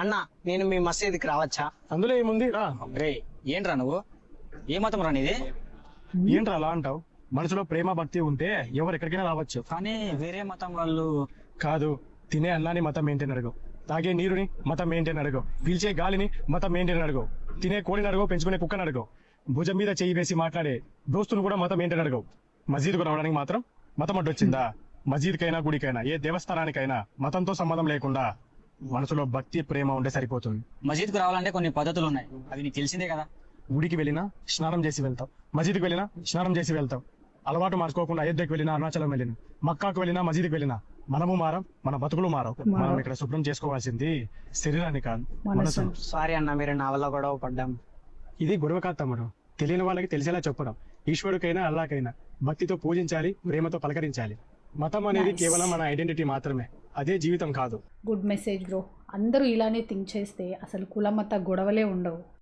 అన్న నేను మీ మసీదుకి రావచ్చా? అందులో ఏముంది రా. రే ఏంట్రా నువ్వు ఏ మతం రా నీది? ఏంట్రా అలా అంటావు? మనసులో ప్రేమ భక్తి ఉంటే ఎవరు ఎక్కడికైనా రావచ్చు. కానీ వేరే మతం వాళ్ళు కాదు, తినే అన్నాన్ని మతం ఏంటని అడగవు, తాగే నీరుని మతం ఏంటని అడగవు, పీల్చే గాలిని మతం ఏంటని అడగవు, తినే కోడిని అడగవు, పెంచుకునే కుక్కని అడగవు, భుజం మీద చెయ్యి వేసి మాట్లాడే దోస్తును కూడా మతం ఏంటని అడగవు. మసీదుకు రావడానికి మాత్రం మతం అడ్డొచ్చిందా? మసీదుకైనా గుడికైనా ఏ దేవస్థానానికైనా మతంతో సంబంధం లేకుండా మనసులో భక్తి ప్రేమ ఉంటే సరిపోతుంది. మసీద్కు రావాలంటే కొన్ని పద్ధతులు ఉన్నాయి, అవి నీకు తెలిసిందే కదా. గుడికి వెళ్ళినా స్నానం చేసి వెళ్తాం, మసీదుకి వెళ్ళినా స్నానం చేసి వెళ్తాం. అలవాటు మార్చుకోకుండా అయోధ్యకు వెళ్ళినా, అరుణాచలం వెళ్ళినా, మక్కాకు వెళ్ళినా, మసీదుకి వెళ్ళినా మనము మారం, మన బతుకులు మారం. మనం ఇక్కడ శుభ్రం చేసుకోవాల్సింది శరీరాన్ని కాదు, మనసు. సారీ అన్న, మీరు నా వల్ల గొడవ పడ్డాం. ఇది గొడవ కాదు తమ్ముడు, తెలియని వాళ్ళకి తెలిసేలా చెప్పడం. ఈశ్వరుడికైనా అల్లాకైనా భక్తితో పూజించాలి, ప్రేమతో పలకరించాలి. మతం అనేది కేవలం మన ఐడెంటిటీ మాత్రమే, అదే జీవితం కాదు. Good message bro. అందరూ ఇలానే థింక్ చేస్తే అసలు కుల మత గొడవలే ఉండవు.